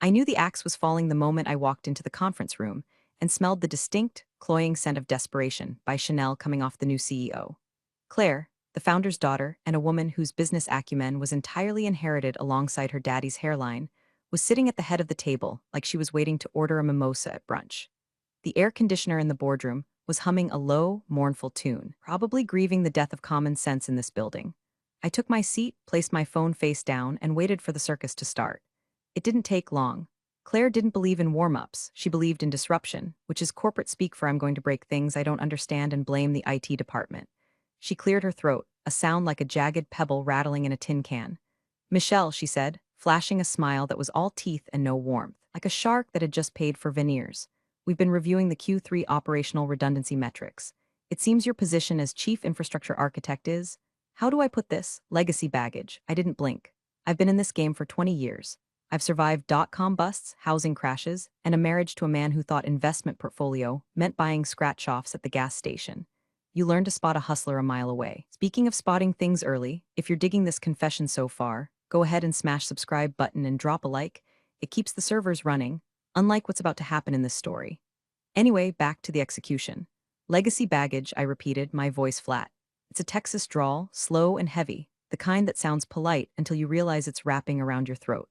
I knew the axe was falling the moment I walked into the conference room and smelled the distinct, cloying scent of desperation by Chanel coming off the new CEO. Claire, the founder's daughter and a woman whose business acumen was entirely inherited alongside her daddy's hairline, was sitting at the head of the table like she was waiting to order a mimosa at brunch. The air conditioner in the boardroom was humming a low, mournful tune, probably grieving the death of common sense in this building. I took my seat, placed my phone face down, and waited for the circus to start. It didn't take long. Claire didn't believe in warm-ups, she believed in disruption, which is corporate speak for I'm going to break things I don't understand and blame the IT department. She cleared her throat, a sound like a jagged pebble rattling in a tin can. Michelle, she said, flashing a smile that was all teeth and no warmth, like a shark that had just paid for veneers. We've been reviewing the Q3 operational redundancy metrics. It seems your position as chief infrastructure architect is, how do I put this, legacy baggage. I didn't blink. I've been in this game for 20 years. I've survived dot-com busts, housing crashes, and a marriage to a man who thought investment portfolio meant buying scratch-offs at the gas station. You learn to spot a hustler a mile away. Speaking of spotting things early, if you're digging this confession so far, go ahead and smash subscribe button and drop a like. It keeps the servers running, unlike what's about to happen in this story. Anyway, back to the execution. Legacy baggage, I repeated, my voice flat. It's a Texas drawl, slow and heavy, the kind that sounds polite until you realize it's wrapping around your throat.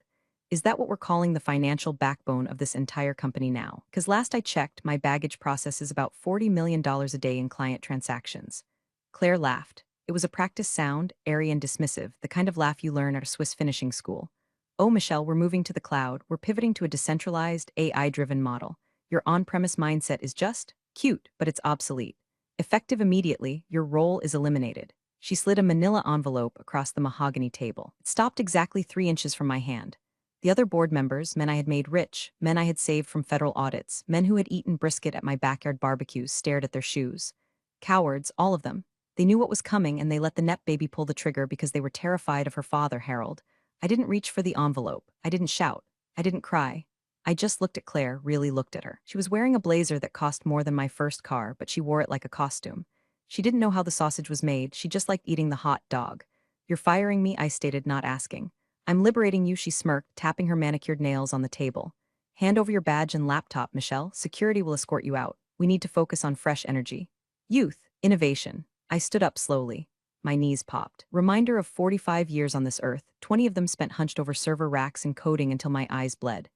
Is that what we're calling the financial backbone of this entire company now? Because last I checked, my baggage process is about $40 million a day in client transactions. Claire laughed. It was a practice sound, airy and dismissive, the kind of laugh you learn at a Swiss finishing school. Oh, Michelle, we're moving to the cloud. We're pivoting to a decentralized, AI-driven model. Your on-premise mindset is just cute, but it's obsolete. Effective immediately, your role is eliminated. She slid a manila envelope across the mahogany table. It stopped exactly 3 inches from my hand. The other board members, men I had made rich, men I had saved from federal audits, men who had eaten brisket at my backyard barbecues, stared at their shoes. Cowards, all of them. They knew what was coming and they let the net baby pull the trigger because they were terrified of her father, Harold. I didn't reach for the envelope. I didn't shout. I didn't cry. I just looked at Claire, really looked at her. She was wearing a blazer that cost more than my first car, but she wore it like a costume. She didn't know how the sausage was made, she just liked eating the hot dog. You're firing me, I stated, not asking. I'm liberating you, she smirked, tapping her manicured nails on the table. Hand over your badge and laptop, Michelle. Security will escort you out. We need to focus on fresh energy. Youth, innovation. I stood up slowly. My knees popped. Reminder of 45 years on this earth, 20 of them spent hunched over server racks and coding until my eyes bled.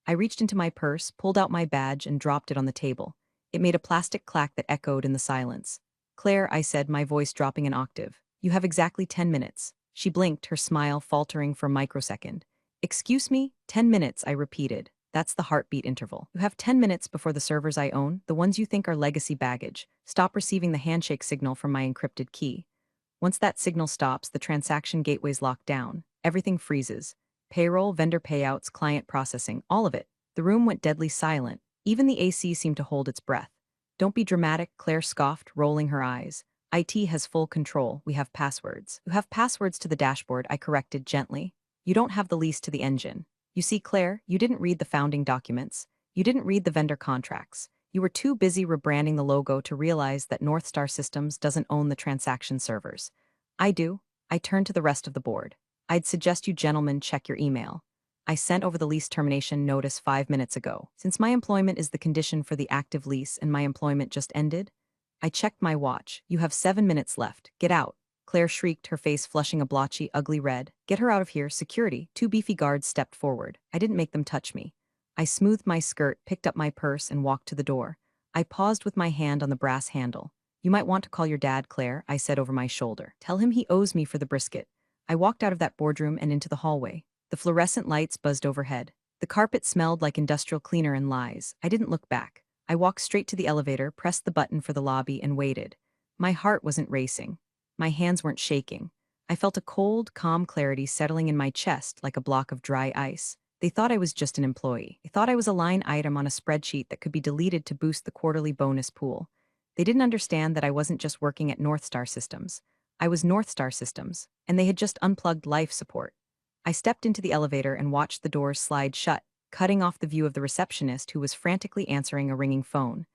I reached into my purse, pulled out my badge, and dropped it on the table. It made a plastic clack that echoed in the silence. Claire, I said, my voice dropping an octave. You have exactly 10 minutes. She blinked, her smile faltering for a microsecond. Excuse me? 10 minutes, I repeated. That's the heartbeat interval. You have 10 minutes before the servers I own, the ones you think are legacy baggage, stop receiving the handshake signal from my encrypted key. Once that signal stops, the transaction gateways lock down. Everything freezes. Payroll, vendor payouts, client processing, all of it. The room went deadly silent. Even the AC seemed to hold its breath. Don't be dramatic, Claire scoffed, rolling her eyes. IT has full control. We have passwords. You have passwords to the dashboard, I corrected gently. You don't have the lease to the engine. You see, Claire, you didn't read the founding documents. You didn't read the vendor contracts. You were too busy rebranding the logo to realize that North Star Systems doesn't own the transaction servers. I do. I turned to the rest of the board. I'd suggest you gentlemen check your email. I sent over the lease termination notice 5 minutes ago. Since my employment is the condition for the active lease and my employment just ended, I checked my watch. You have 7 minutes left. Get out. Claire shrieked, her face flushing a blotchy, ugly red. Get her out of here. Security. 2 beefy guards stepped forward. I didn't make them touch me. I smoothed my skirt, picked up my purse, and walked to the door. I paused with my hand on the brass handle. You might want to call your dad, Claire, I said over my shoulder. Tell him he owes me for the brisket. I walked out of that boardroom and into the hallway. The fluorescent lights buzzed overhead. The carpet smelled like industrial cleaner and lies. I didn't look back. I walked straight to the elevator, pressed the button for the lobby, and waited. My heart wasn't racing. My hands weren't shaking. I felt a cold, calm clarity settling in my chest like a block of dry ice. They thought I was just an employee. They thought I was a line item on a spreadsheet that could be deleted to boost the quarterly bonus pool. They didn't understand that I wasn't just working at North Star Systems. I was North Star Systems, and they had just unplugged life support. I stepped into the elevator and watched the doors slide shut, cutting off the view of the receptionist who was frantically answering a ringing phone.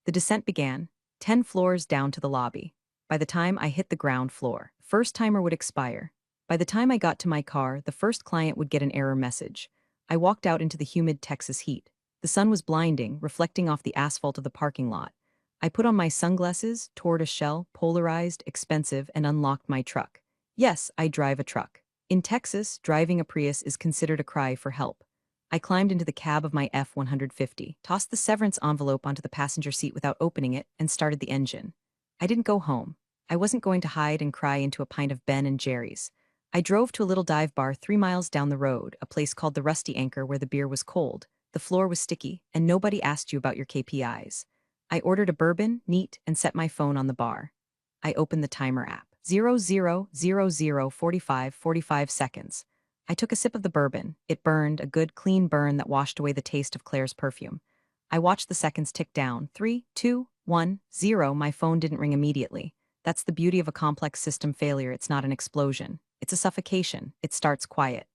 The descent began, 10 floors down to the lobby. By the time I hit the ground floor, first timer would expire. By the time I got to my car, the first client would get an error message. I walked out into the humid Texas heat. The sun was blinding, reflecting off the asphalt of the parking lot. I put on my sunglasses, tortoiseshell, polarized, expensive, and unlocked my truck. Yes, I drive a truck. In Texas, driving a Prius is considered a cry for help. I climbed into the cab of my F-150, tossed the severance envelope onto the passenger seat without opening it, and started the engine. I didn't go home. I wasn't going to hide and cry into a pint of Ben and Jerry's. I drove to a little dive bar 3 miles down the road, a place called the Rusty Anchor where the beer was cold, the floor was sticky, and nobody asked you about your KPIs. I ordered a bourbon, neat, and set my phone on the bar. I opened the timer app. 00:00:45 seconds. I took a sip of the bourbon. It burned, a good, clean burn that washed away the taste of Claire's perfume. I watched the seconds tick down. 3, 2, 1, 0. My phone didn't ring immediately. That's the beauty of a complex system failure. It's not an explosion. It's a suffocation. It starts quiet.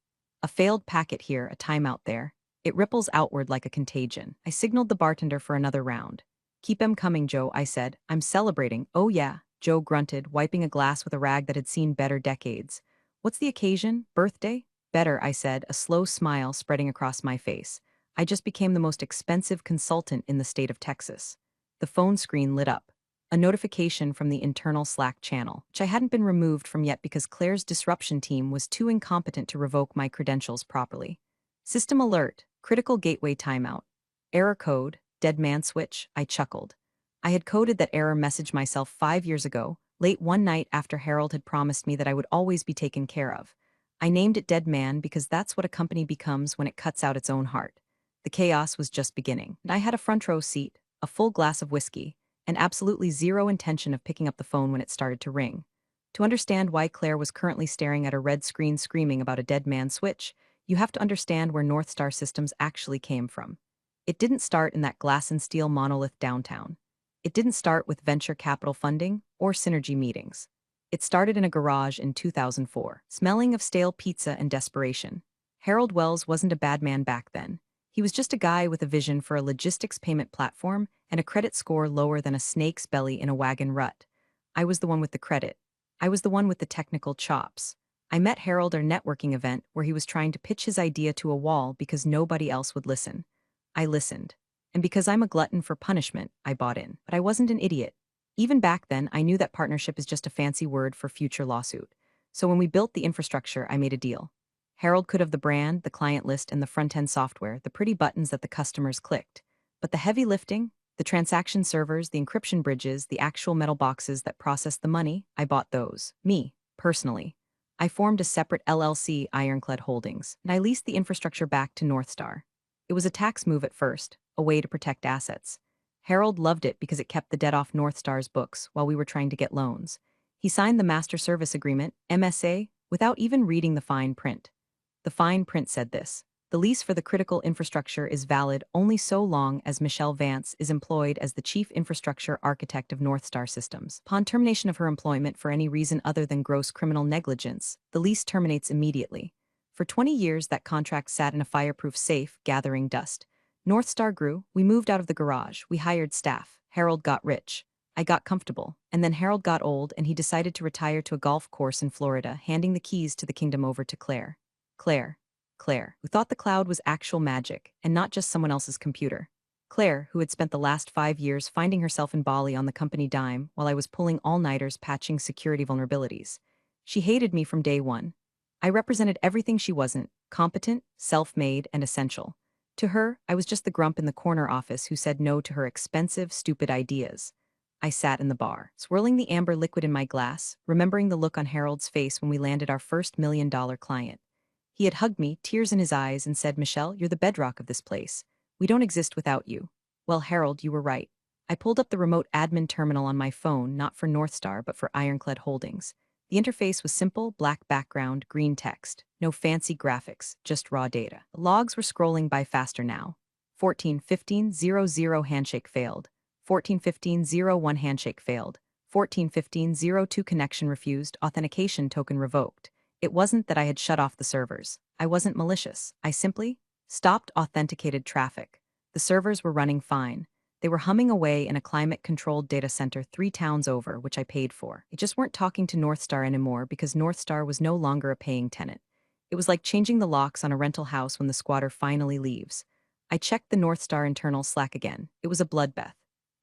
A failed packet here, a timeout there. It ripples outward like a contagion. I signaled the bartender for another round. Keep 'em coming, Joe, I said. I'm celebrating. Oh yeah, Joe grunted, wiping a glass with a rag that had seen better decades. What's the occasion? Birthday? Better, I said, a slow smile spreading across my face. I just became the most expensive consultant in the state of Texas. The phone screen lit up. A notification from the internal Slack channel, which I hadn't been removed from yet because Claire's disruption team was too incompetent to revoke my credentials properly. System alert, critical gateway timeout. Error code, dead man switch, I chuckled. I had coded that error message myself 5 years ago, late one night after Harold had promised me that I would always be taken care of. I named it Dead Man because that's what a company becomes when it cuts out its own heart. The chaos was just beginning, and I had a front row seat, a full glass of whiskey, and absolutely zero intention of picking up the phone when it started to ring. To understand why Claire was currently staring at a red screen screaming about a dead man switch, you have to understand where North Star Systems actually came from. It didn't start in that glass and steel monolith downtown. It didn't start with venture capital funding or synergy meetings. It started in a garage in 2004, smelling of stale pizza and desperation. Harold Wells wasn't a bad man back then. He was just a guy with a vision for a logistics payment platform and a credit score lower than a snake's belly in a wagon rut. I was the one with the credit. I was the one with the technical chops. I met Harold at a networking event where he was trying to pitch his idea to a wall because nobody else would listen. I listened. And because I'm a glutton for punishment, I bought in. But I wasn't an idiot. Even back then, I knew that partnership is just a fancy word for future lawsuit. So when we built the infrastructure, I made a deal. Harold could have the brand, the client list, and the front-end software, the pretty buttons that the customers clicked. But the heavy lifting, the transaction servers, the encryption bridges, the actual metal boxes that processed the money, I bought those. Me, personally. I formed a separate LLC, Ironclad Holdings, and I leased the infrastructure back to North Star. It was a tax move at first, a way to protect assets. Harold loved it because it kept the debt off North Star's books while we were trying to get loans. He signed the Master Service Agreement, MSA, without even reading the fine print. The fine print said this: the lease for the critical infrastructure is valid only so long as Michelle Vance is employed as the Chief Infrastructure Architect of North Star Systems. Upon termination of her employment for any reason other than gross criminal negligence, the lease terminates immediately. For 20 years, that contract sat in a fireproof safe, gathering dust. North Star grew, we moved out of the garage, we hired staff, Harold got rich. I got comfortable, and then Harold got old and he decided to retire to a golf course in Florida, handing the keys to the kingdom over to Claire. Claire, who thought the cloud was actual magic and not just someone else's computer. Claire, who had spent the last 5 years finding herself in Bali on the company dime while I was pulling all-nighters patching security vulnerabilities. She hated me from day one. I represented everything she wasn't: competent, self-made, and essential. To her, I was just the grump in the corner office who said no to her expensive, stupid ideas. I sat in the bar, swirling the amber liquid in my glass, remembering the look on Harold's face when we landed our first $1 million client. He had hugged me, tears in his eyes, and said, "Michelle, you're the bedrock of this place. We don't exist without you." Well, Harold, you were right. I pulled up the remote admin terminal on my phone, not for North Star, but for Ironclad Holdings. The interface was simple, black background, green text. No fancy graphics, just raw data. The logs were scrolling by faster now. 14:15:00 handshake failed. 14:15:01 handshake failed. 14:15:02 connection refused, authentication token revoked. It wasn't that I had shut off the servers. I wasn't malicious. I simply stopped authenticated traffic. The servers were running fine. They were humming away in a climate-controlled data center 3 towns over, which I paid for. They just weren't talking to North Star anymore because North Star was no longer a paying tenant. It was like changing the locks on a rental house when the squatter finally leaves. I checked the North Star internal Slack again. It was a bloodbath.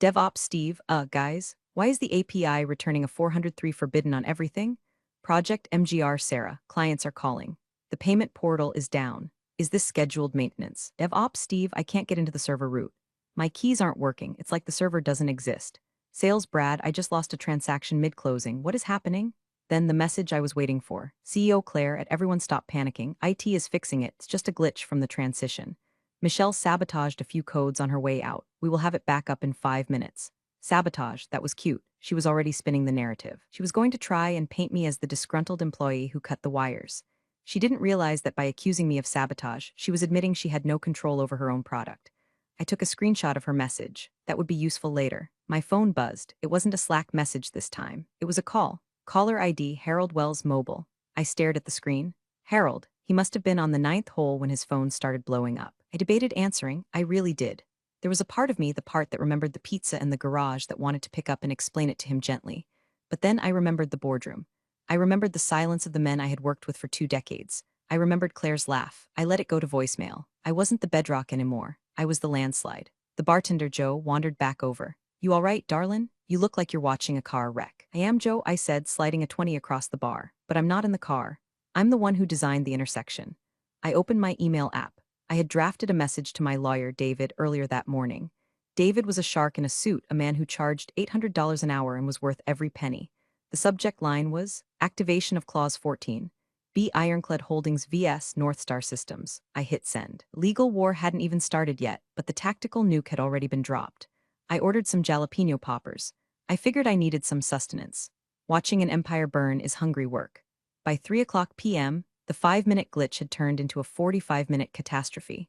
DevOps Steve, guys, why is the API returning a 403 forbidden on everything? Project MGR Sarah, clients are calling. The payment portal is down. Is this scheduled maintenance? DevOps Steve, I can't get into the server root. My keys aren't working. It's like the server doesn't exist. Sales Brad, I just lost a transaction mid-closing. What is happening? Then the message I was waiting for. CEO Claire, at everyone stop panicking. IT is fixing it. It's just a glitch from the transition. Michelle sabotaged a few codes on her way out. We will have it back up in 5 minutes. Sabotage, that was cute. She was already spinning the narrative. She was going to try and paint me as the disgruntled employee who cut the wires. She didn't realize that by accusing me of sabotage, she was admitting she had no control over her own product. I took a screenshot of her message. That would be useful later. My phone buzzed. It wasn't a Slack message this time. It was a call. Caller ID Harold Wells Mobile. I stared at the screen. Harold. He must have been on the 9th hole when his phone started blowing up. I debated answering. I really did. There was a part of me, the part that remembered the pizza in the garage, that wanted to pick up and explain it to him gently. But then I remembered the boardroom. I remembered the silence of the men I had worked with for 2 decades. I remembered Claire's laugh. I let it go to voicemail. I wasn't the bedrock anymore. I was the landslide. The bartender, Joe, wandered back over. You all right, darlin'? You look like you're watching a car wreck. I am, Joe, I said, sliding a 20 across the bar. But I'm not in the car. I'm the one who designed the intersection. I opened my email app. I had drafted a message to my lawyer, David, earlier that morning. David was a shark in a suit, a man who charged $800 an hour and was worth every penny. The subject line was, Activation of Clause 14. B. Ironclad Holdings vs. North Star Systems. I hit send. Legal war hadn't even started yet, but the tactical nuke had already been dropped. I ordered some jalapeno poppers. I figured I needed some sustenance. Watching an empire burn is hungry work. By 3:00 p.m., the 5-minute glitch had turned into a 45-minute catastrophe.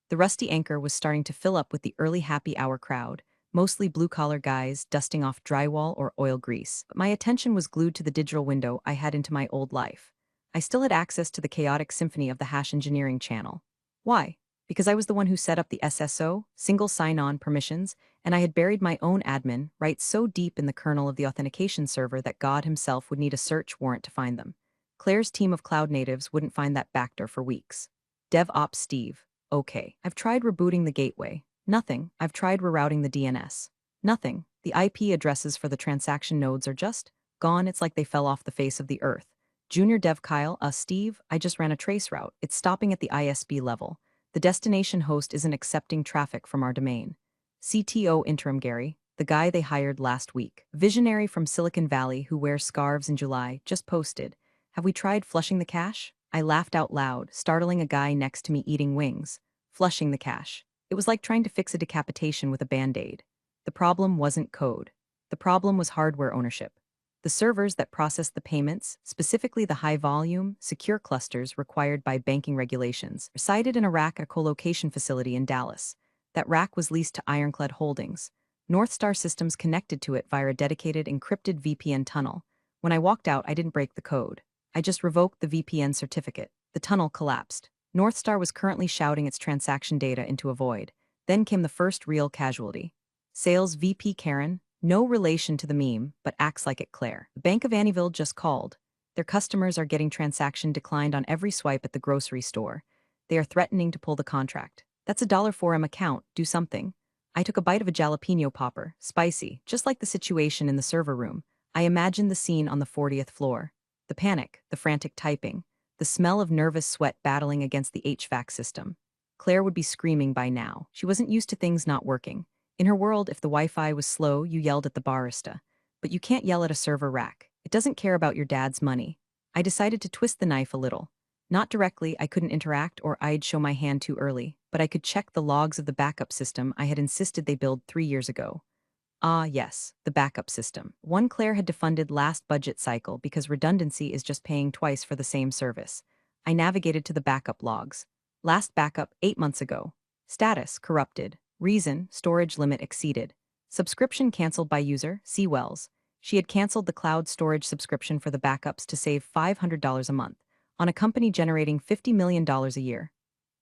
The rusty anchor was starting to fill up with the early happy hour crowd, mostly blue-collar guys dusting off drywall or oil grease. But my attention was glued to the digital window I had into my old life. I still had access to the chaotic symphony of the hash engineering channel. Why? Because I was the one who set up the SSO, single sign-on permissions, and I had buried my own admin rights so deep in the kernel of the authentication server that God himself would need a search warrant to find them. Claire's team of cloud natives wouldn't find that backdoor for weeks. DevOps Steve. Okay. I've tried rebooting the gateway. Nothing. I've tried rerouting the DNS. Nothing. The IP addresses for the transaction nodes are just gone. It's like they fell off the face of the earth. Junior Dev Kyle, Steve, I just ran a trace route. It's stopping at the ISB level. The destination host isn't accepting traffic from our domain. CTO Interim Gary, the guy they hired last week, visionary from Silicon Valley who wears scarves in July, just posted, have we tried flushing the cache? I laughed out loud, startling a guy next to me eating wings. Flushing the cache. It was like trying to fix a decapitation with a band-aid. The problem wasn't code. The problem was hardware ownership. The servers that processed the payments, specifically the high-volume, secure clusters required by banking regulations, resided in a rack at a co-location facility in Dallas. That rack was leased to Ironclad Holdings. North Star Systems connected to it via a dedicated encrypted VPN tunnel. When I walked out, I didn't break the code. I just revoked the VPN certificate. The tunnel collapsed. North Star was currently shouting its transaction data into a void. Then came the first real casualty. Sales VP Karen, no relation to the meme, but acts like it Claire. The Bank of Annieville just called. Their customers are getting transaction declined on every swipe at the grocery store. They are threatening to pull the contract. That's a $4M account, do something. I took a bite of a jalapeno popper, spicy, just like the situation in the server room. I imagined the scene on the 40th floor. The panic, the frantic typing, the smell of nervous sweat battling against the HVAC system. Claire would be screaming by now. She wasn't used to things not working. In her world, if the Wi-Fi was slow, you yelled at the barista. But you can't yell at a server rack. It doesn't care about your dad's money. I decided to twist the knife a little. Not directly, I couldn't interact or I'd show my hand too early, but I could check the logs of the backup system I had insisted they build 3 years ago. Ah, yes, the backup system. One Claire had defunded last budget cycle because redundancy is just paying twice for the same service. I navigated to the backup logs. Last backup, 8 months ago. Status, corrupted. Reason, storage limit exceeded. Subscription canceled by user, C. Wells. She had canceled the cloud storage subscription for the backups to save $500 a month, on a company generating $50 million a year.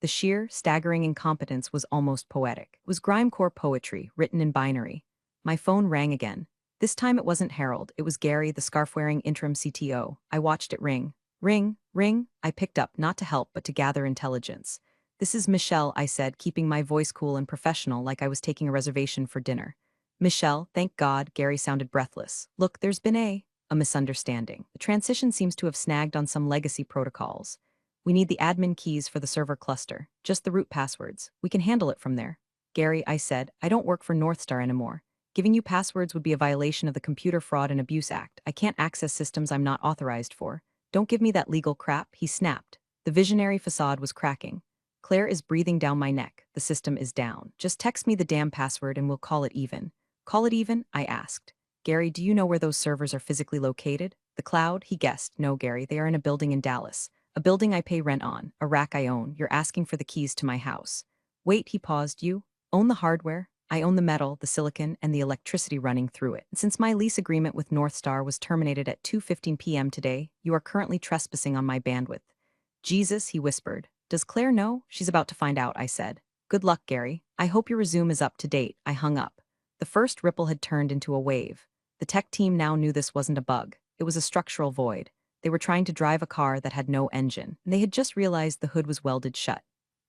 The sheer, staggering incompetence was almost poetic. It was grimecore poetry, written in binary. My phone rang again. This time it wasn't Harold, it was Gary, the scarf-wearing interim CTO. I watched it ring. Ring, ring, I picked up, not to help but to gather intelligence. This is Michelle, I said, keeping my voice cool and professional like I was taking a reservation for dinner. Michelle, thank God, Gary sounded breathless. Look, there's been a misunderstanding. The transition seems to have snagged on some legacy protocols. We need the admin keys for the server cluster, just the root passwords. We can handle it from there. Gary, I said, I don't work for Northstar anymore. Giving you passwords would be a violation of the Computer Fraud and Abuse Act. I can't access systems I'm not authorized for. Don't give me that legal crap, he snapped. The visionary facade was cracking. Claire is breathing down my neck. The system is down. Just text me the damn password and we'll call it even. Call it even? I asked. Gary, do you know where those servers are physically located? The cloud? He guessed. No, Gary, they are in a building in Dallas. A building I pay rent on, a rack I own. You're asking for the keys to my house. Wait, he paused. You own the hardware? I own the metal, the silicon, and the electricity running through it. Since my lease agreement with Northstar was terminated at 2:15 p.m. today, you are currently trespassing on my bandwidth. Jesus, he whispered. Does Claire know? She's about to find out, I said. Good luck, Gary. I hope your resume is up to date. I hung up. The first ripple had turned into a wave. The tech team now knew this wasn't a bug. It was a structural void. They were trying to drive a car that had no engine, and they had just realized the hood was welded shut.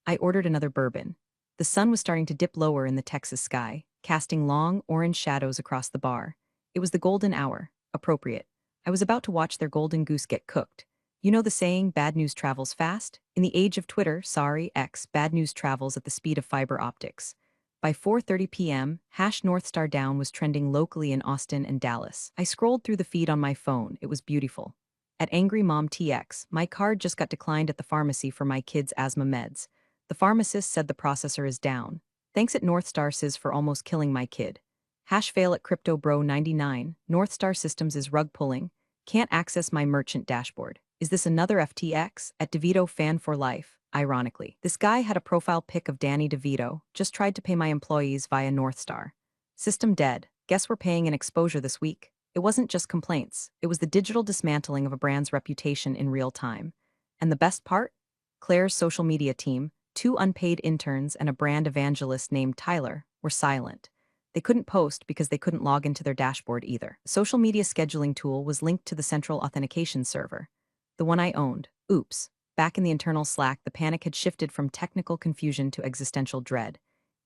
I ordered another bourbon. The sun was starting to dip lower in the Texas sky, casting long, orange shadows across the bar. It was the golden hour. Appropriate. I was about to watch their golden goose get cooked. You know the saying, bad news travels fast? In the age of Twitter, X, bad news travels at the speed of fiber optics. By 4:30 p.m., #Northstar Down was trending locally in Austin and Dallas. I scrolled through the feed on my phone. It was beautiful. At Angry Mom TX, my card just got declined at the pharmacy for my kids' asthma meds. The pharmacist said the processor is down. Thanks at Northstar Sis for almost killing my kid. #fail at CryptoBro99, Northstar Systems is rug pulling. Can't access my merchant dashboard. Is this another FTX? At DeVito Fan for Life, ironically. This guy had a profile pic of Danny DeVito, just tried to pay my employees via Northstar. System dead. Guess we're paying an exposure this week. It wasn't just complaints. It was the digital dismantling of a brand's reputation in real time. And the best part? Claire's social media team, 2 unpaid interns and a brand evangelist named Tyler, were silent. They couldn't post because they couldn't log into their dashboard either. The social media scheduling tool was linked to the central authentication server. The one I owned. Oops. Back in the internal Slack, the panic had shifted from technical confusion to existential dread.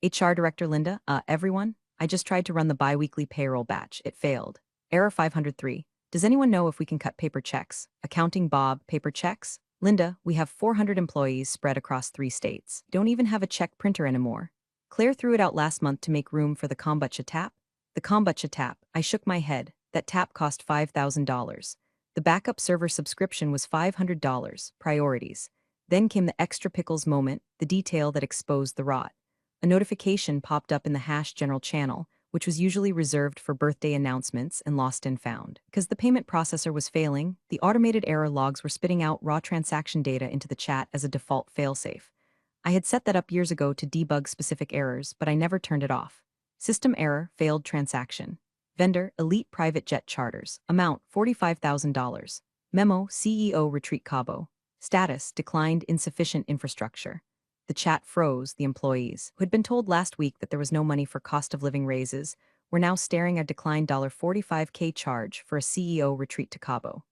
HR Director Linda, everyone? I just tried to run the bi-weekly payroll batch. It failed. Error 503. Does anyone know if we can cut paper checks? Accounting Bob, paper checks? Linda, we have 400 employees spread across 3 states. Don't even have a check printer anymore. Claire threw it out last month to make room for the kombucha tap. The kombucha tap. I shook my head. That tap cost $5,000. The backup server subscription was $500. Priorities. Then came the extra pickles moment, the detail that exposed the rot. A notification popped up in the #general channel, which was usually reserved for birthday announcements and lost and found. Because the payment processor was failing, the automated error logs were spitting out raw transaction data into the chat as a default failsafe. I had set that up years ago to debug specific errors, but I never turned it off. System error, failed transaction. Vendor, Elite Private Jet Charters. Amount, $45,000. Memo, CEO Retreat Cabo. Status, declined insufficient infrastructure. The chat froze. The employees, who had been told last week that there was no money for cost of living raises, were now staring at a declined $45K charge for a CEO retreat to Cabo.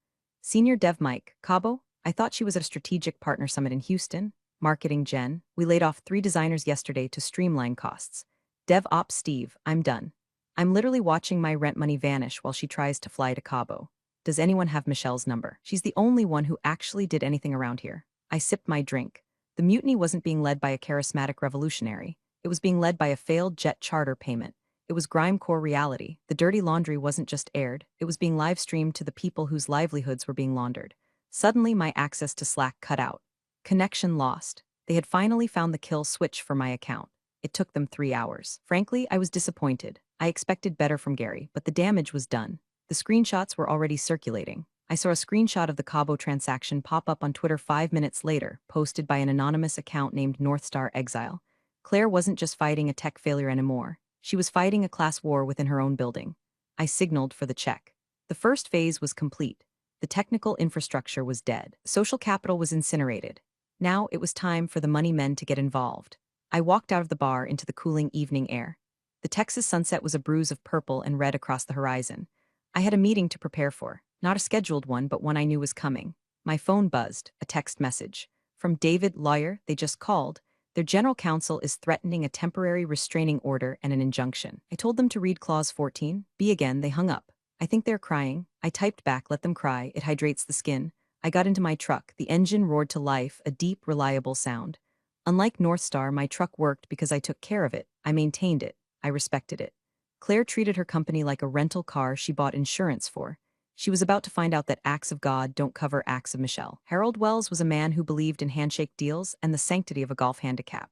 Senior Dev Mike, Cabo? I thought she was at a strategic partner summit in Houston. Marketing Jen, we laid off 3 designers yesterday to streamline costs. Dev Ops Steve, I'm done. I'm literally watching my rent money vanish while she tries to fly to Cabo. Does anyone have Michelle's number? She's the only one who actually did anything around here. I sipped my drink. The mutiny wasn't being led by a charismatic revolutionary. It was being led by a failed jet charter payment. It was grime-core reality. The dirty laundry wasn't just aired, it was being live-streamed to the people whose livelihoods were being laundered. Suddenly, my access to Slack cut out. Connection lost. They had finally found the kill switch for my account. It took them 3 hours. Frankly, I was disappointed. I expected better from Gary, but the damage was done. The screenshots were already circulating. I saw a screenshot of the Cabo transaction pop up on Twitter 5 minutes later, posted by an anonymous account named Northstar Exile. Claire wasn't just fighting a tech failure anymore. She was fighting a class war within her own building. I signaled for the check. The first phase was complete. The technical infrastructure was dead. Social capital was incinerated. Now it was time for the money men to get involved. I walked out of the bar into the cooling evening air. The Texas sunset was a bruise of purple and red across the horizon. I had a meeting to prepare for, not a scheduled one, but one I knew was coming. My phone buzzed, a text message. From David, lawyer, they just called. Their general counsel is threatening a temporary restraining order and an injunction. I told them to read clause 14. B again, they hung up. I think they're crying. I typed back, let them cry, it hydrates the skin. I got into my truck. The engine roared to life, a deep, reliable sound. Unlike North Star, my truck worked because I took care of it. I maintained it. I respected it. Claire treated her company like a rental car she bought insurance for. She was about to find out that acts of God don't cover acts of Michelle. Harold Wells was a man who believed in handshake deals and the sanctity of a golf handicap.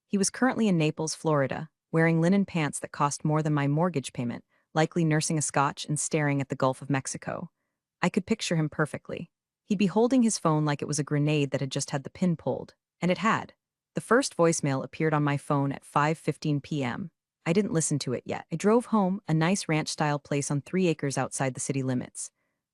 He was currently in Naples, Florida, wearing linen pants that cost more than my mortgage payment, likely nursing a scotch and staring at the Gulf of Mexico. I could picture him perfectly. He'd be holding his phone like it was a grenade that had just had the pin pulled. And it had. The first voicemail appeared on my phone at 5:15 p.m. I didn't listen to it yet. I drove home, a nice ranch-style place on 3 acres outside the city limits.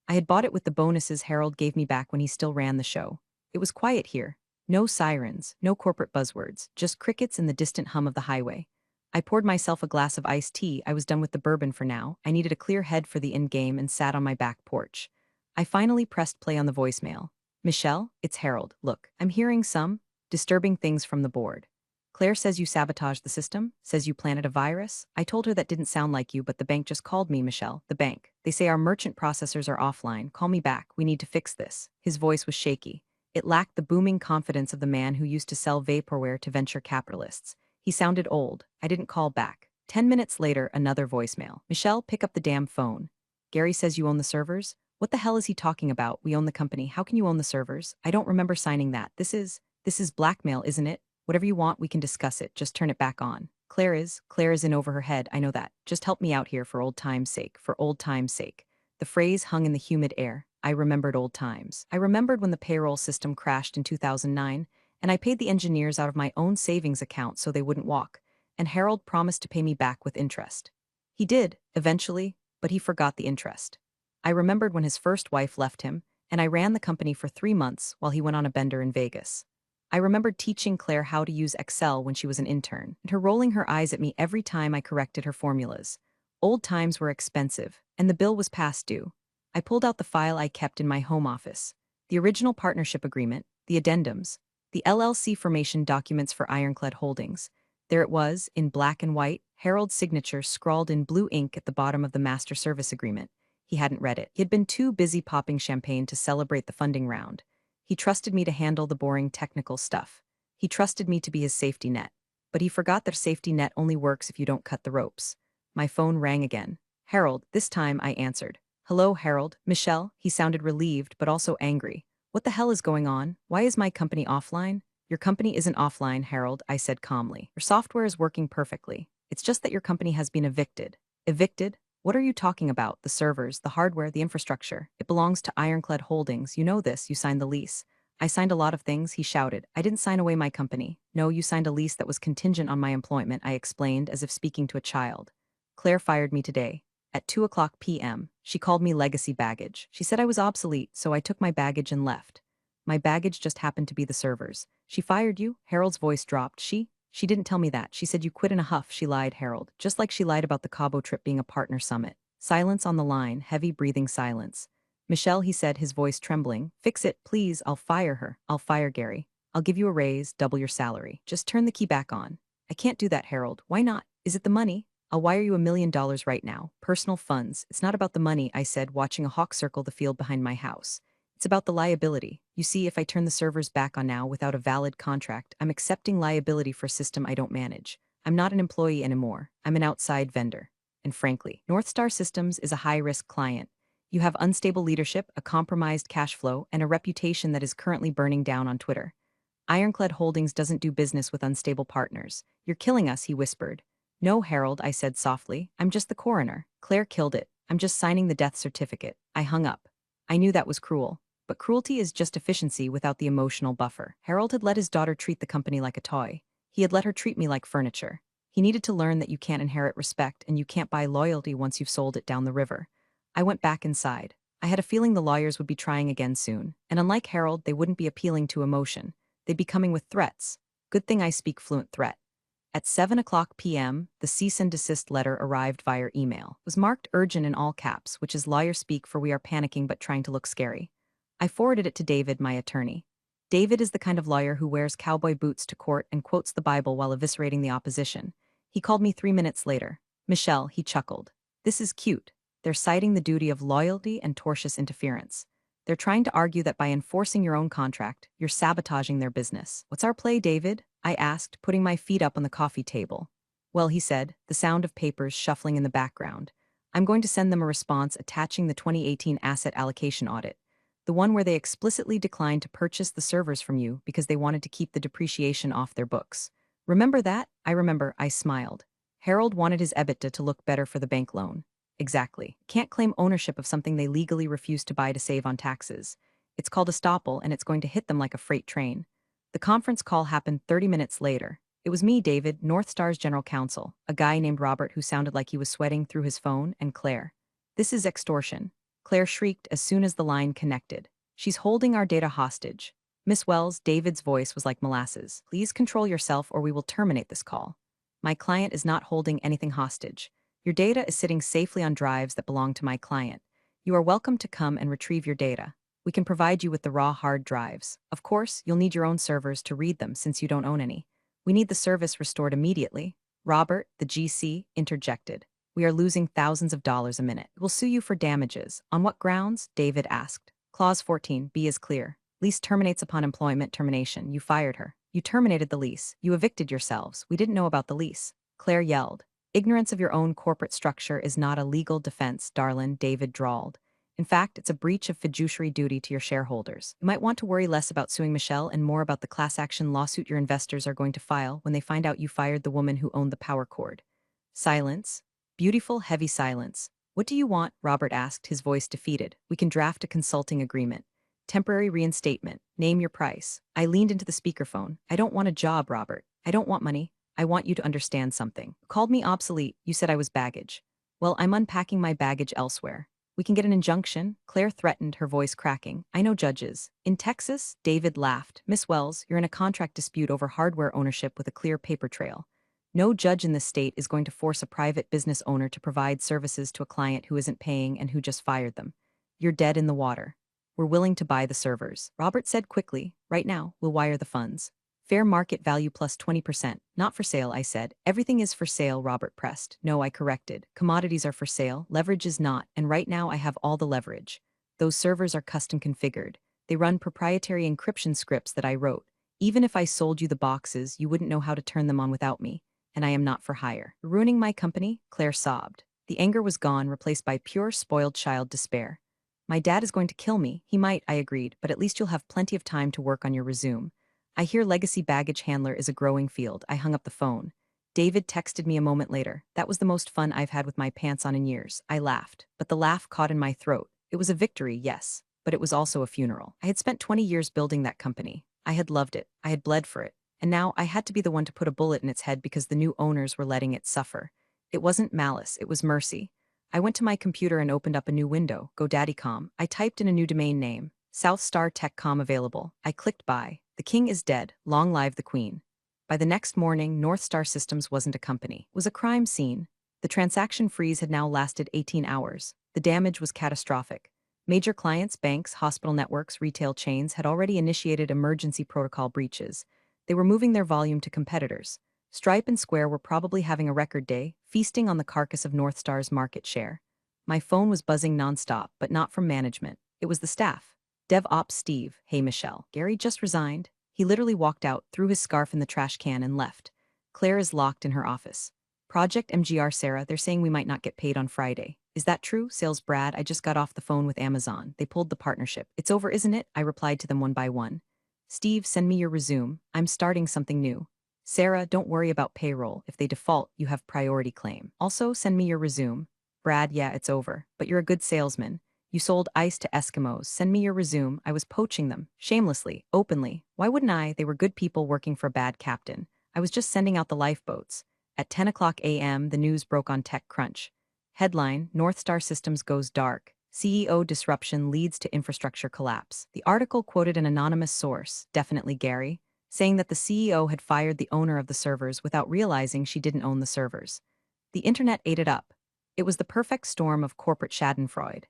I had bought it with the bonuses Harold gave me back when he still ran the show. It was quiet here. No sirens, no corporate buzzwords, just crickets and the distant hum of the highway. I poured myself a glass of iced tea. I was done with the bourbon for now. I needed a clear head for the end game and sat on my back porch. I finally pressed play on the voicemail. Michelle, it's Harold. Look, I'm hearing some disturbing things from the board. Claire says you sabotaged the system, says you planted a virus. I told her that didn't sound like you, but the bank just called me, Michelle. The bank. They say our merchant processors are offline. Call me back. We need to fix this. His voice was shaky. It lacked the booming confidence of the man who used to sell vaporware to venture capitalists. He sounded old. I didn't call back. 10 minutes later, another voicemail. Michelle, pick up the damn phone. Gary says you own the servers? What the hell is he talking about? We own the company. How can you own the servers? I don't remember signing that. This is blackmail, isn't it? Whatever you want, we can discuss it. Just turn it back on. Claire is in over her head. I know that. Just help me out here for old time's sake. For old time's sake. The phrase hung in the humid air. I remembered old times. I remembered when the payroll system crashed in 2009, and I paid the engineers out of my own savings account so they wouldn't walk, and Harold promised to pay me back with interest. He did, eventually, but he forgot the interest. I remembered when his first wife left him, and I ran the company for 3 months while he went on a bender in Vegas. I remembered teaching Claire how to use Excel when she was an intern, and her rolling her eyes at me every time I corrected her formulas. Old times were expensive, and the bill was past due. I pulled out the file I kept in my home office. The original partnership agreement, the addendums, the LLC formation documents for Ironclad Holdings. There it was, in black and white, Harold's signature scrawled in blue ink at the bottom of the master service agreement. He hadn't read it. He had been too busy popping champagne to celebrate the funding round. He trusted me to handle the boring technical stuff. He trusted me to be his safety net. But he forgot that a safety net only works if you don't cut the ropes. My phone rang again. Harold, this time I answered. Hello, Harold. Michelle? He sounded relieved, but also angry. What the hell is going on? Why is my company offline? Your company isn't offline, Harold, I said calmly. Your software is working perfectly. It's just that your company has been evicted. Evicted? What are you talking about? The servers, the hardware, the infrastructure. It belongs to Ironclad Holdings. You know this. You signed the lease. I signed a lot of things, he shouted. I didn't sign away my company. No, you signed a lease that was contingent on my employment, I explained, as if speaking to a child. Claire fired me today. At 2:00 p.m., she called me legacy baggage. She said I was obsolete, so I took my baggage and left. My baggage just happened to be the servers. She fired you? Harold's voice dropped. She didn't tell me that. She said you quit in a huff. She lied, Harold. Just like she lied about the Cabo trip being a partner summit. Silence on the line, heavy breathing silence. Michelle, he said, his voice trembling. Fix it, please. I'll fire her. I'll fire Gary. I'll give you a raise, double your salary. Just turn the key back on. I can't do that, Harold. Why not? Is it the money? I'll wire you $1 million right now. Personal funds. It's not about the money, I said, watching a hawk circle the field behind my house. It's about the liability. You see, if I turn the servers back on now without a valid contract, I'm accepting liability for a system I don't manage. I'm not an employee anymore. I'm an outside vendor. And frankly, North Star Systems is a high-risk client. You have unstable leadership, a compromised cash flow, and a reputation that is currently burning down on Twitter. Ironclad Holdings doesn't do business with unstable partners. You're killing us, he whispered. No, Harold, I said softly. I'm just the coroner. Claire killed it. I'm just signing the death certificate. I hung up. I knew that was cruel. But cruelty is just efficiency without the emotional buffer. Harold had let his daughter treat the company like a toy. He had let her treat me like furniture. He needed to learn that you can't inherit respect and you can't buy loyalty once you've sold it down the river. I went back inside. I had a feeling the lawyers would be trying again soon. And unlike Harold, they wouldn't be appealing to emotion. They'd be coming with threats. Good thing I speak fluent threat. At 7:00 p.m., the cease and desist letter arrived via email. It was marked urgent in all caps, which is lawyer speak for we are panicking but trying to look scary. I forwarded it to David, my attorney. David is the kind of lawyer who wears cowboy boots to court and quotes the Bible while eviscerating the opposition. He called me 3 minutes later. Michelle, he chuckled. This is cute. They're citing the duty of loyalty and tortious interference. They're trying to argue that by enforcing your own contract, you're sabotaging their business. What's our play, David? I asked, putting my feet up on the coffee table. Well, he said, the sound of papers shuffling in the background. I'm going to send them a response attaching the 2018 asset allocation audit, the one where they explicitly declined to purchase the servers from you because they wanted to keep the depreciation off their books. Remember that? I remember, I smiled. Harold wanted his EBITDA to look better for the bank loan. Exactly. Can't claim ownership of something they legally refused to buy to save on taxes. It's called estoppel, and it's going to hit them like a freight train. The conference call happened 30 minutes later. It was me, David, North Star's general counsel, a guy named Robert who sounded like he was sweating through his phone, and Claire. This is extortion. Claire shrieked as soon as the line connected. She's holding our data hostage. Miss Wells, David's voice was like molasses. Please control yourself or we will terminate this call. My client is not holding anything hostage. Your data is sitting safely on drives that belong to my client. You are welcome to come and retrieve your data. We can provide you with the raw hard drives. Of course, you'll need your own servers to read them since you don't own any. We need the service restored immediately. Robert, the GC, interjected. We are losing thousands of dollars a minute. We'll sue you for damages. On what grounds? David asked. Clause 14, B is clear. Lease terminates upon employment termination. You fired her. You terminated the lease. You evicted yourselves. We didn't know about the lease. Claire yelled. Ignorance of your own corporate structure is not a legal defense, darling, David drawled. In fact, it's a breach of fiduciary duty to your shareholders. You might want to worry less about suing Michelle and more about the class action lawsuit your investors are going to file when they find out you fired the woman who owned the power cord. Silence. Beautiful, heavy silence. What do you want? Robert asked, his voice defeated. We can draft a consulting agreement. Temporary reinstatement. Name your price. I leaned into the speakerphone. I don't want a job, Robert. I don't want money. I want you to understand something. You called me obsolete. You said I was baggage. Well, I'm unpacking my baggage elsewhere. We can get an injunction, Claire threatened, her voice cracking. I know judges. In Texas, David laughed. Miss Wells, you're in a contract dispute over hardware ownership with a clear paper trail. No judge in this state is going to force a private business owner to provide services to a client who isn't paying and who just fired them. You're dead in the water. We're willing to buy the servers. Robert said quickly, right now, we'll wire the funds. Fair market value plus 20%. Not for sale, I said. Everything is for sale, Robert pressed. No, I corrected. Commodities are for sale, leverage is not, and right now I have all the leverage. Those servers are custom configured. They run proprietary encryption scripts that I wrote. Even if I sold you the boxes, you wouldn't know how to turn them on without me. And I am not for hire. Ruining my company? Claire sobbed. The anger was gone, replaced by pure spoiled child despair. My dad is going to kill me. He might, I agreed, but at least you'll have plenty of time to work on your resume. I hear legacy baggage handler is a growing field. I hung up the phone. David texted me a moment later. That was the most fun I've had with my pants on in years. I laughed, but the laugh caught in my throat. It was a victory, yes, but it was also a funeral. I had spent 20 years building that company. I had loved it. I had bled for it. And now I had to be the one to put a bullet in its head because the new owners were letting it suffer. It wasn't malice, it was mercy. I went to my computer and opened up a new window, GoDaddy.com. I typed in a new domain name, South Star Tech.com available. I clicked buy. The king is dead, long live the queen. By the next morning, North Star Systems wasn't a company. It was a crime scene. The transaction freeze had now lasted 18 hours. The damage was catastrophic. Major clients, banks, hospital networks, retail chains had already initiated emergency protocol breaches. They were moving their volume to competitors. Stripe and Square were probably having a record day, feasting on the carcass of North Star's market share. My phone was buzzing nonstop, but not from management. It was the staff. DevOps Steve, hey Michelle. Gary just resigned. He literally walked out, threw his scarf in the trash can and left. Claire is locked in her office. Project MGR Sarah, they're saying we might not get paid on Friday. Is that true? Sales Brad, I just got off the phone with Amazon. They pulled the partnership. It's over, isn't it? I replied to them one by one. Steve, send me your resume. I'm starting something new. Sarah, don't worry about payroll. If they default, you have priority claim. Also, send me your resume. Brad, yeah, it's over. But you're a good salesman. You sold ice to Eskimos. Send me your resume. I was poaching them. Shamelessly. Openly. Why wouldn't I? They were good people working for a bad captain. I was just sending out the lifeboats. At 10 o'clock a.m., the news broke on TechCrunch. Headline, North Star Systems goes dark. CEO disruption leads to infrastructure collapse. The article quoted an anonymous source, definitely Gary, saying that the CEO had fired the owner of the servers without realizing she didn't own the servers. The internet ate it up. It was the perfect storm of corporate schadenfreude.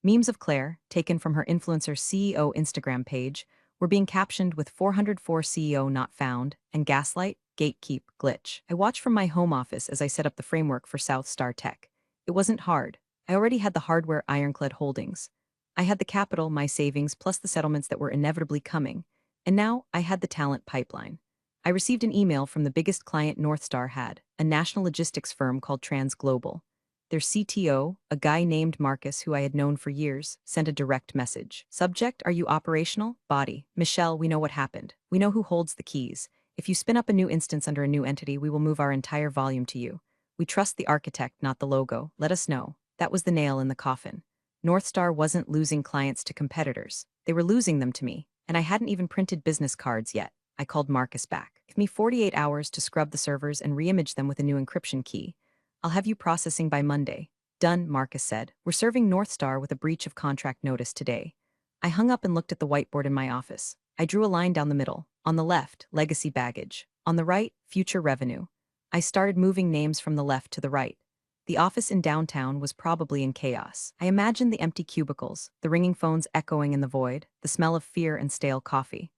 Memes of Claire, taken from her influencer CEO Instagram page, were being captioned with 404 CEO not found and gaslight, gatekeep, glitch. I watched from my home office as I set up the framework for South Star Tech. It wasn't hard. I already had the hardware ironclad holdings. I had the capital, my savings, plus the settlements that were inevitably coming. And now I had the talent pipeline. I received an email from the biggest client North Star had, a national logistics firm called Trans Global. Their CTO, a guy named Marcus who I had known for years, sent a direct message. Subject, are you operational? Body, Michelle, we know what happened. We know who holds the keys. If you spin up a new instance under a new entity, we will move our entire volume to you. We trust the architect, not the logo. Let us know. That was the nail in the coffin. North Star wasn't losing clients to competitors. They were losing them to me, and I hadn't even printed business cards yet. I called Marcus back. Give me 48 hours to scrub the servers and reimage them with a new encryption key. I'll have you processing by Monday. Done, Marcus said. We're serving North Star with a breach of contract notice today. I hung up and looked at the whiteboard in my office. I drew a line down the middle. On the left, legacy baggage. On the right, future revenue. I started moving names from the left to the right. The office in downtown was probably in chaos. I imagined the empty cubicles, the ringing phones echoing in the void, the smell of fear and stale coffee.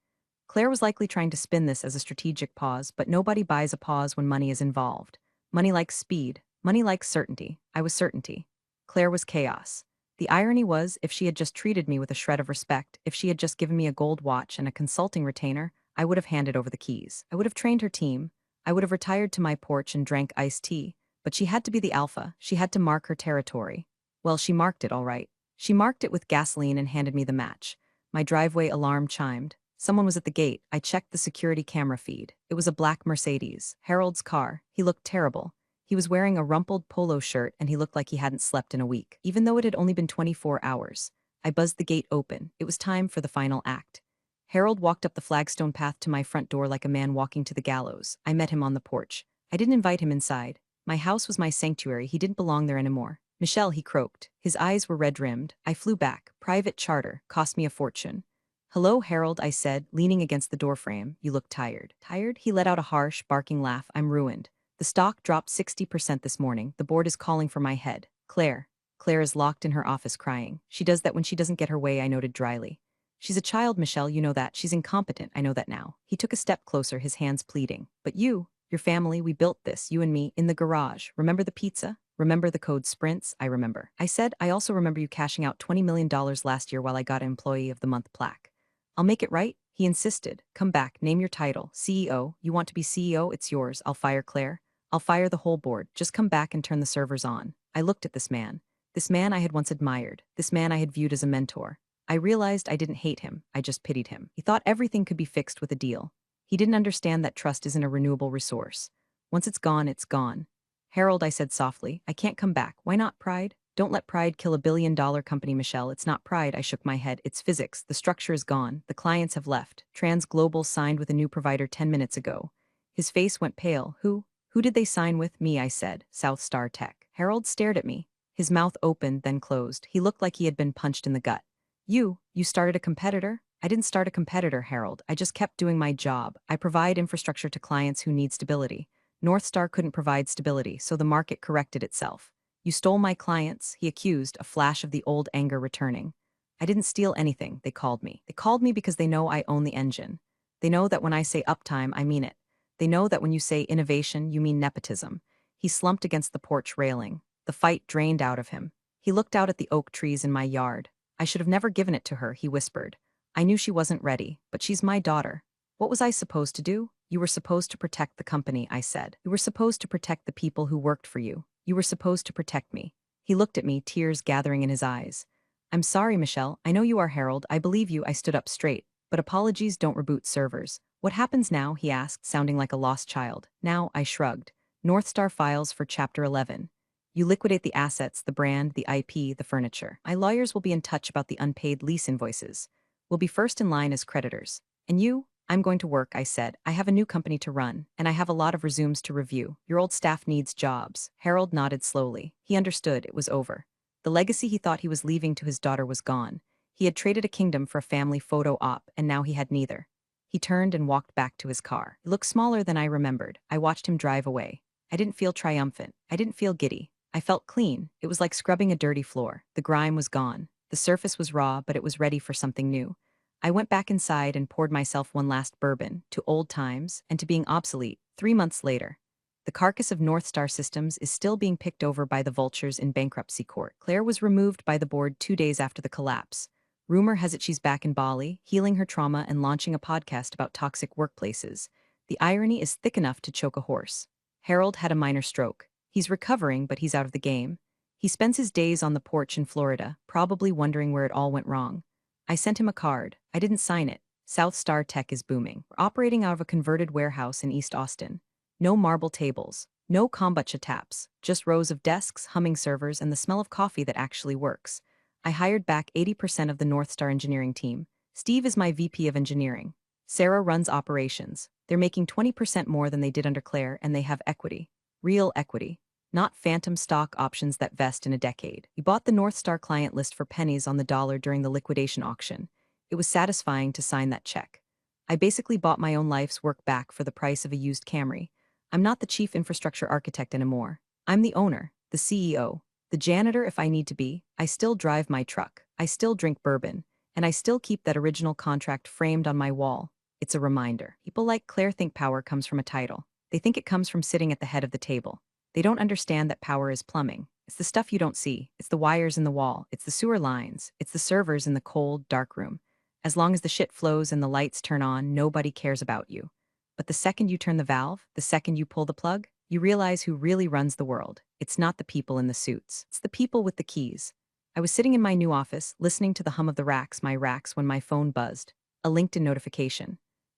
Claire was likely trying to spin this as a strategic pause, but nobody buys a pause when money is involved. Money likes speed. Money likes certainty. I was certainty. Claire was chaos. The irony was, if she had just treated me with a shred of respect, if she had just given me a gold watch and a consulting retainer, I would have handed over the keys. I would have trained her team. I would have retired to my porch and drank iced tea. But she had to be the alpha. She had to mark her territory. Well, she marked it all right. She marked it with gasoline and handed me the match. My driveway alarm chimed. Someone was at the gate. I checked the security camera feed. It was a black Mercedes. Harold's car. He looked terrible. He was wearing a rumpled polo shirt and he looked like he hadn't slept in a week, even though it had only been 24 hours. I buzzed the gate open. It was time for the final act. Harold walked up the flagstone path to my front door like a man walking to the gallows. I met him on the porch. I didn't invite him inside. My house was my sanctuary. He didn't belong there anymore. Michelle, he croaked. His eyes were red-rimmed. I flew back. Private charter. Cost me a fortune. Hello, Harold, I said, leaning against the doorframe. You look tired. Tired? He let out a harsh, barking laugh. I'm ruined. The stock dropped 60% this morning. The board is calling for my head. Claire. Claire is locked in her office crying. She does that when she doesn't get her way, I noted dryly. She's a child, Michelle, you know that. She's incompetent, I know that now. He took a step closer, his hands pleading. But you, your family, we built this, you and me, in the garage. Remember the pizza? Remember the code sprints? I remember. I said, I also remember you cashing out $20 million last year while I got an Employee of the Month plaque. I'll make it right? He insisted. Come back, name your title. CEO. You want to be CEO? It's yours. I'll fire Claire. I'll fire the whole board. Just come back and turn the servers on. I looked at this man. This man I had once admired. This man I had viewed as a mentor. I realized I didn't hate him. I just pitied him. He thought everything could be fixed with a deal. He didn't understand that trust isn't a renewable resource. Once it's gone, it's gone. Harold, I said softly, I can't come back. Why not pride? Don't let pride kill $1 billion company, Michelle. It's not pride, I shook my head. It's physics. The structure is gone. The clients have left. Trans Global signed with a new provider 10 minutes ago. His face went pale. Who? Who did they sign with? Me, I said. South Star Tech. Harold stared at me. His mouth opened, then closed. He looked like he had been punched in the gut. You started a competitor? I didn't start a competitor, Harold. I just kept doing my job. I provide infrastructure to clients who need stability. North Star couldn't provide stability, so the market corrected itself. You stole my clients, he accused, a flash of the old anger returning. I didn't steal anything, they called me. They called me because they know I own the engine. They know that when I say uptime, I mean it. They know that when you say innovation, you mean nepotism. He slumped against the porch railing. The fight drained out of him. He looked out at the oak trees in my yard. I should have never given it to her, he whispered. I knew she wasn't ready, but she's my daughter. What was I supposed to do? You were supposed to protect the company, I said. You were supposed to protect the people who worked for you. You were supposed to protect me. He looked at me, tears gathering in his eyes. I'm sorry, Michelle. I know you are Harold. I believe you. I stood up straight. But apologies don't reboot servers. What happens now? He asked, sounding like a lost child. Now, I shrugged. North Star files for Chapter 11. You liquidate the assets, the brand, the IP, the furniture. My lawyers will be in touch about the unpaid lease invoices. We'll be first in line as creditors. And you? I'm going to work, I said. I have a new company to run, and I have a lot of resumes to review. Your old staff needs jobs. Harold nodded slowly. He understood it was over. The legacy he thought he was leaving to his daughter was gone. He had traded a kingdom for a family photo op, and now he had neither. He turned and walked back to his car. It looked smaller than I remembered. I watched him drive away. I didn't feel triumphant. I didn't feel giddy. I felt clean. It was like scrubbing a dirty floor. The grime was gone. The surface was raw, but it was ready for something new. I went back inside and poured myself one last bourbon, to old times, and to being obsolete, 3 months later. The carcass of North Star Systems is still being picked over by the vultures in bankruptcy court. Claire was removed by the board 2 days after the collapse. Rumor has it she's back in Bali, healing her trauma and launching a podcast about toxic workplaces. The irony is thick enough to choke a horse. Harold had a minor stroke. He's recovering, but he's out of the game. He spends his days on the porch in Florida, probably wondering where it all went wrong. I sent him a card. I didn't sign it. South Star Tech is booming. We're operating out of a converted warehouse in East Austin. No marble tables, no kombucha taps, just rows of desks, humming servers, and the smell of coffee that actually works. I hired back 80% of the North Star engineering team. Steve is my VP of engineering. Sarah runs operations. They're making 20% more than they did under Claire, and they have equity. Real equity. Not phantom stock options that vest in a decade. We bought the North Star client list for pennies on the dollar during the liquidation auction. It was satisfying to sign that check. I basically bought my own life's work back for the price of a used Camry. I'm not the chief infrastructure architect anymore. I'm the owner, the CEO, the janitor if I need to be. I still drive my truck. I still drink bourbon. And I still keep that original contract framed on my wall. It's a reminder. People like Claire think power comes from a title. They think it comes from sitting at the head of the table. They don't understand that power is plumbing. It's the stuff you don't see. It's the wires in the wall. It's the sewer lines. It's the servers in the cold, dark room. As long as the shit flows and the lights turn on, nobody cares about you. But the second you turn the valve, the second you pull the plug, you realize who really runs the world. It's not the people in the suits. It's the people with the keys. I was sitting in my new office, listening to the hum of the my racks, when my phone buzzed. A LinkedIn notification.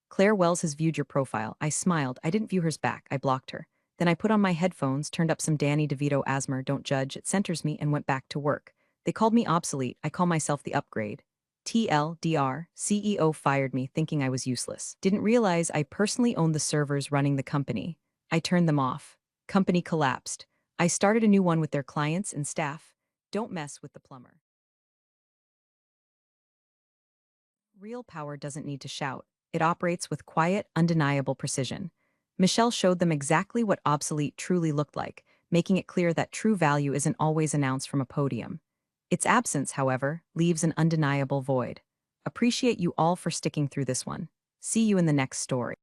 Claire Wells has viewed your profile. I smiled. I didn't view hers back. I blocked her. Then I put on my headphones, turned up some Danny DeVito Asmer, Don't Judge, It Centers Me, and went back to work. They called me obsolete. I call myself the upgrade. TLDR, CEO fired me thinking I was useless. Didn't realize I personally owned the servers running the company. I turned them off. Company collapsed. I started a new one with their clients and staff. Don't mess with the plumber. Real power doesn't need to shout. It operates with quiet, undeniable precision. Michelle showed them exactly what obsolete truly looked like, making it clear that true value isn't always announced from a podium. Its absence, however, leaves an undeniable void. Appreciate you all for sticking through this one. See you in the next story.